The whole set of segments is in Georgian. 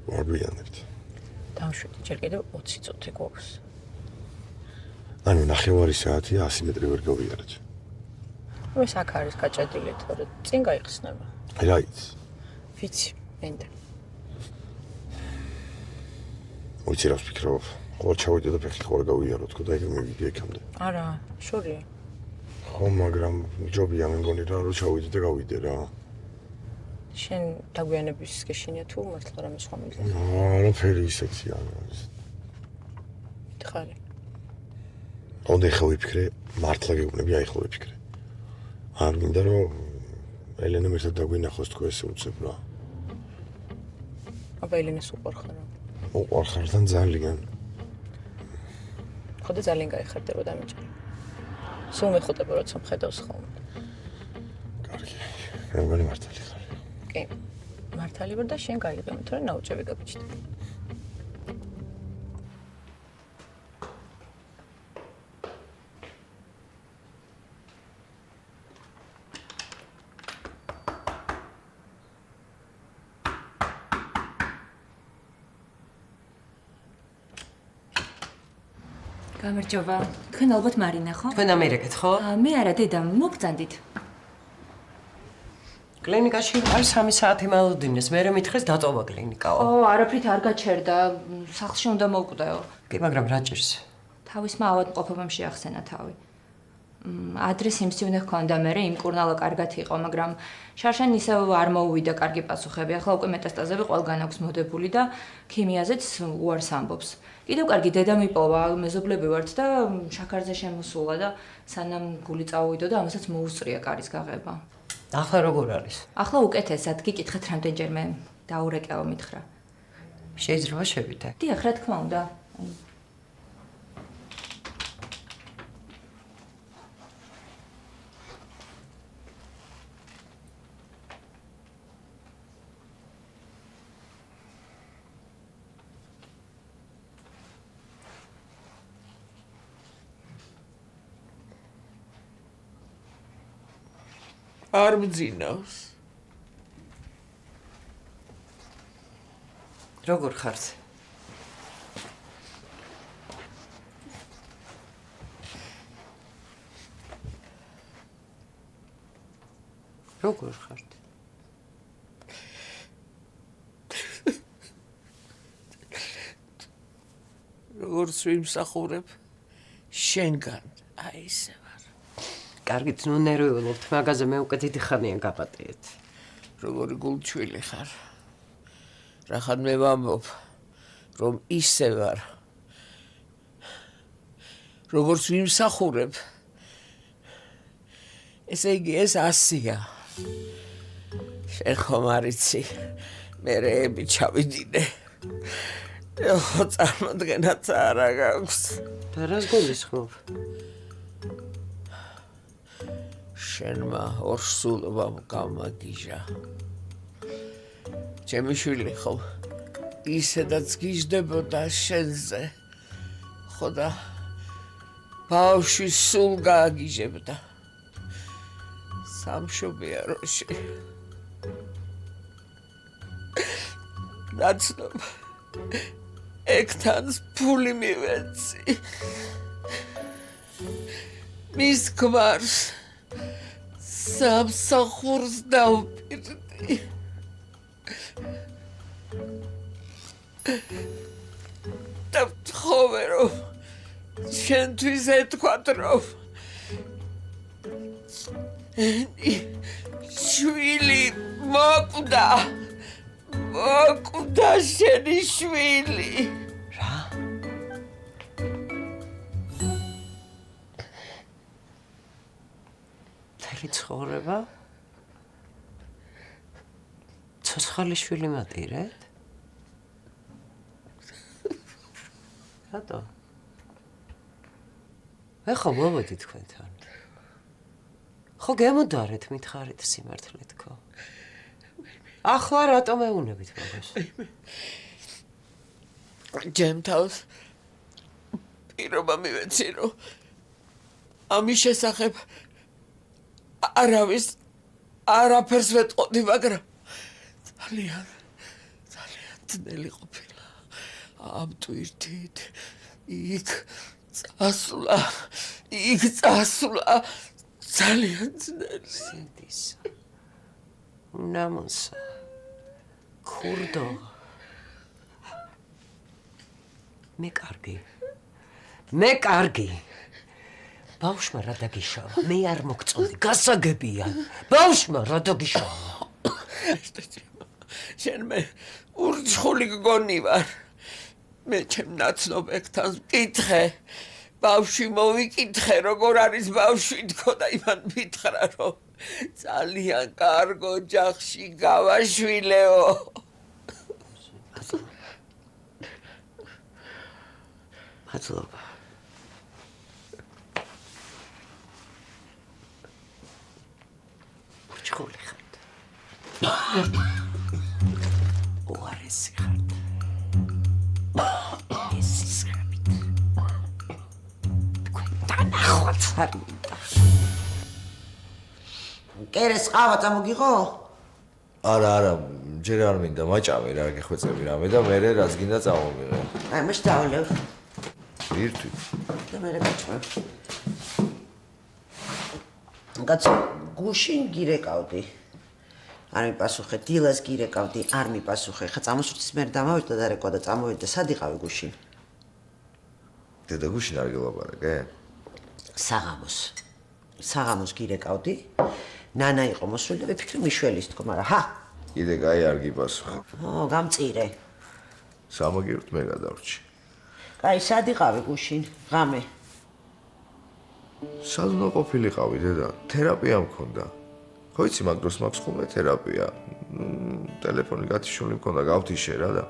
ვარბიანებთ. დავშვით, ჯერ კიდევ 20 წუთი გვაქვს. ანუ 9 საათია 100 მეტრი ვერ გავიარეთ. ეს აქ არის გაჭედილი, თორე წინ გაიხსნება. რა იცი? ვიცი, მინდა. ვიცი რას ვფიქრობ. ყოველ ჩავიდე და ფეხი ხوار გავიარო თქო და ეგ მივიდი ექამდე. არა, შორია. ხო, მაგრამ ჯობია მე მგონი რა რომ ჩავიდე და გავიდე რა. შენ დაგვიანების გეშინია თუ მართლა რამე სხვა მიზეზი? არაფერი ისეთი არ არის. მითხარი. ონდა ხა ვიფიქრე, მართლა გეუბნები, აი ხო ვიფიქრე. არ მინდა რომ ელენამ ერთად დაგვინახოს თქო ესე უცებ რა. აბა ელენას უყურხარ. უყურხართან ძალიან. ხო და ძალიან გაიხარდება დამეჭერი. სულ მეხუტება როცა მხედავს ხოლმე. კარგი. მე მგონი მართალი ხარ. კი. მართალი ვარ და შენ გაიგებ, თორე ნაუჭები გაგიჩნდა. გამარჯობა. თქვენ ალბათ მარინა ხო? თქვენ ამერიკეთ ხო? მე არა, დედა, მოგწანდით. კლინიკაში არის 3 საათი მალოდინეს, მე მითხრეს დატოვა კლინიკაო. არაფრით არ გაჩერდა. სახლში უნდა მოვკვდაო. კი, მაგრამ რა ჭირს? თავისმა ავადმყოფობამ შეახსენა თავი. ადრესი იმსივნე ჰქონდა მე, იმ კურნალა კარგად იყო, მაგრამ შარშან ისევ არ მოუვიდა კარგი პასუხები. ახლა უკვე მეტასტაზები ყველგან აქვს მოდებული და ქიმიაზეც უარს ამბობს. კიდევ კარგი დედა მიპოვა, მეზობლები ვართ და შაქარზე შემოსულა და სანამ გული წაუვიდო და ამასაც მოუსწრია კარის გაღება. ახლა როგორ არის? ახლა უკეთესად, გიკითხეთ რამდენჯერმე დაურეკეო მითხრა. შეიძლება შევიდე? დიახ, რა თქმა უნდა. არ მძინავს. როგორ ხართ? როგორ ხართ? როგორც ვიმსახურებ შენგან, აი ესე. კარგით, ნუ ნერვიულობთ, მაგაზე მე უკვე დიდი ხანია გაპატიეთ. როგორი გულჩვილი ხარ. რახან მე ვამბობ, რომ ისე ვარ. როგორც ვიმსახურებ. ესე იგი ეს 100-ია. შენ ხომ არ იცი, მე რეები ჩავიდინე. ხო წარმოდგენაც არა გაქვს. და რას გულისხმობ? შენმა ორსულობამ გამაგიჟა. ჩემი შვილი ხო ისედაც გიждდებოდა შენზე. ხო და ბავშვი სულ გააგიჟებდა. სამშობიაროში. ნაცნობ ეგთანს ფული მივეცი. მის ქმარს სამსახურს დავპირდი. და ვთხოვე რომ შენთვის ეთქვათ რომ შვილი მოკვდა შენი შვილი. რა? მთელი ცხოვრება? ცოცხალი შვილი მატირეთ? რატო? ეხა მოვედი თქვენთან. ხო გემოდარეთ მითხარით სიმართლე თქო. ახლა რატომ ეუნებით მაგას? ჯემ თავს პირობა მივეცი რომ ამის შესახებ არავის არაფერს ვეტყოდი, მაგრამ ძალიან ძნელი ყოფილა. ამ ტვირთით იქ წასვლა ძალიან ძნელი. სინდის. ნამოსა. ქურდო. მე კარგი. ბავშვმა რა დაგიშავა? მე არ მოგწონდი. გასაგებია. ბავშვმა რა დაგიშავა? შენ მე ურჩხული გგონი ვარ. მე ჩემ ნაცნობებთან ვკითხე. ბავშვი მოვიკითხე, როგორ არის ბავშვი თქო და იმან მითხრა, რომ ძალიან კარგ ოჯახში გავაშვილეო. მადლობა. ურჩხული ხართ. უარესი ხართ. ესის ხარით. თქვენ დანახვაც არ მინდა. კერეს ყავა წამოგიღო? არა, ჯერ არ მინდა, მაჭამე რა გეხვეწები რამე და მე რაც გინდა წამომიღე. აი, მაშ დავალევ. ვირთვით. და მე გაჩვენ. კაცო, გუშინ გირეკავდი. არ მიპასუხე, დილას გირეკავდი, არ მიპასუხე. ხა წამოსვლის მერ დამავიდა და რეკვა და წამოვიდა, სად იყავი გუშინ? დედა გუშინ არ გელაპარაკე? საღამოს გირეკავდი. ნანა იყო მოსული და ვიფიქრე მიშველის თქო, მაგრამ ჰა, კიდე კაი არ გიპასუხე. გამწირე. სამაგიერთ მე გადავრჩი. კაი, სად იყავი გუშინ? ღამე. სად უნდა ყოფილიყავი დედა? თერაპია მქონდა. ხო იცი, მაგ დროს მაქვს ხოლმე თერაპია. ტელეფონი გათიშული მქონდა, გავთიშე რა და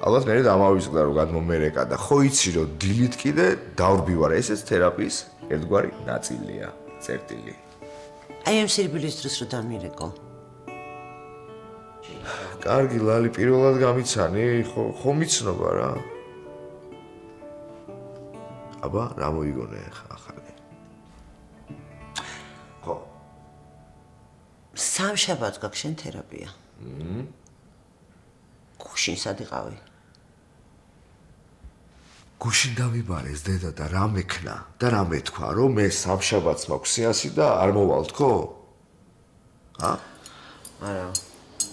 ალბათ მე დამავიზგდა რომ გადმომერეკა და ხო იცი რომ დილით კიდე დავრბივარ, ესეც თერაპიის ერთგვარი ნაწილია, წერტილი. აი ამ სირბილის დროს რო დამირეკო. კარგი ლალი, პირველად გამიცანი, ხო მიცნობა რა. აბა, რა მოიგონე ახალი? ხო. სამშაბათს გაქვს შენ თერაპია. გუშინ სად იყავი? გუშინ დავიბარეს დედა და რა მექნა და რა მეთქვა რომ მე სამშაბათს მაქვს სეანსი და არ მოვალ თქო?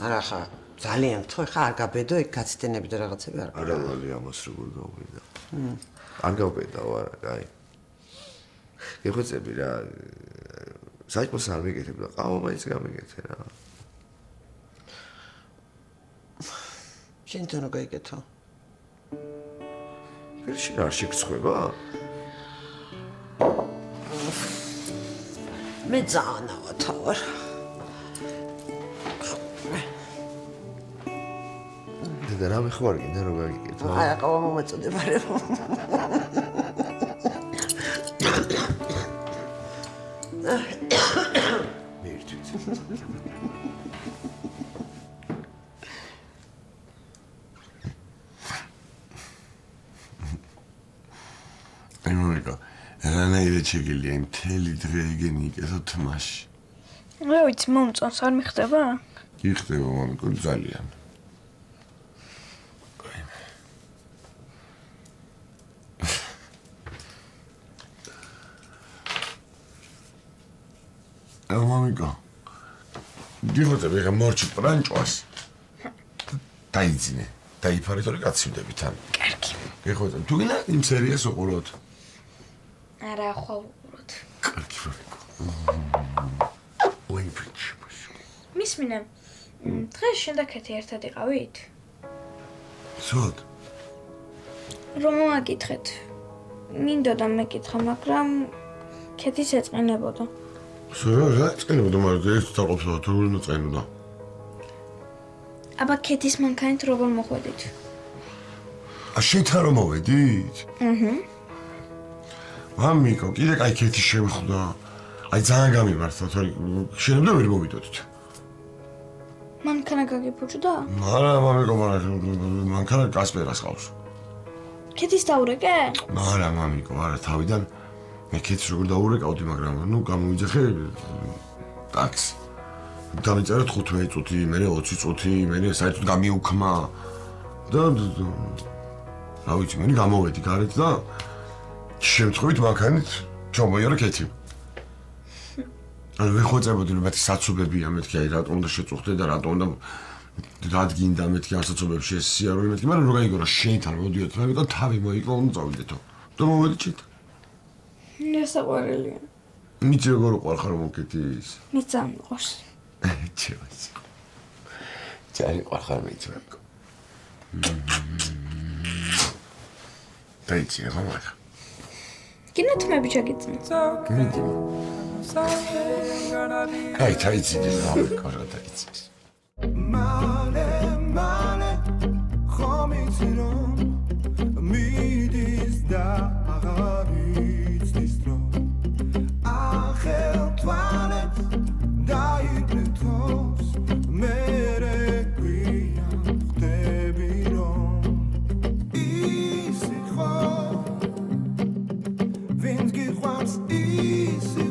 არა ხა ძალიან გთხოვე ხა არ გაბედო ეგ გაცდენები და რაღაცები არ არა ლალი ამას როგორ გავმინდა. არ გავბედაო არა, კაი. გეხვეწები რა საჭმელს არ მიგეთებ და ყავა მაინც გამიგეთე რა. შენ თვითონ რა გაიგეთო? შენ არ შეგწხვება? მე ძალიან ავათავარ. დედა რამე ხო არ გინდა რომ გაგიგეთო? არა, ყავა მომაწოდება რა. მერტვით. მამიკო, რანაირად შეგიძლია იმ მთელი დღე იგენი იკეთო თმაში? რა ვიცი, მომწონს არ მიხდება? კი ხდება მამიკო, ძალიან. მამიკო, გიხოცები ხა მორჩი პრანჭვას. დაიძინე, დაიფარე თორე კაცივდები თან. კარგი. გიხოცები, თუ გინდა იმ სერიას უყუროთ. არა, ხვალ უყუროთ. კარგი მამიკო. ой, почему? მისმინე. დღეს შენ და ქეთი ერთად იყავით? სულ რომ მოაკითხეთ. მინდოდა მეკითხა, მაგრამ ქეთის ეწყინებოდა. რა წინებოდა, მაგრამ ეს დაყოფდა თუ როგორ მოწინებოდა? აბა ქეთის მანქანით როგორ მოხვედით? შენთან რომ მოვედით? მამიკო, კიდე კაი ქეთი შევხვდა. აი ძალიან გამიმართა, თორე შეიძლება ვერ მოვიდოდით. მანქანა გაგიფუჭდა? არა, მამიკო, მანქანა კასპერას ყავს. ქეთის დაურეკე? არა, მამიკო, არა, თავიდან მე ქეთს როგორ დაურეკავდი, მაგრამ ნუ გამოვიძახე ტაქსი. დამიწერა 15 წუთი, მე 20 წუთი, მე საერთოდ გამიუქმა. და რა ვიცი, მე გამოვედი გარეთ და შემთხვევით მანქანით ჩამოიარა კეთი. ანუ ვიხოცებოდი რომ მათი საცობებია მეთქი აი რატომ უნდა შეწუხდე და რატომ უნდა რადგინდა მეთქი არსაცობებში ეს სიარული მეთქი, მაგრამ რო გაიგო რა შეითან მოდიოთ რა ვიყო თავი მოიკლო უნდა წავიდეთო. და მოვედი ჩით. ნესაყვარელია. მიწი როგორ უყარხარ მოკეთის? მიც ამიყავს. ჩევას. ჯარი ყარხარ მეცვებკო. დაიცი რა მაგა. კინო თმები ჩაგიწნა. მიდი. აი დაიცი რა მაგა დაიცი. Male, male, khomitron, midis da agaritz distro. Achel toilet, da itnetos, mere guian tebiron. Isi kho, vins gichwams isi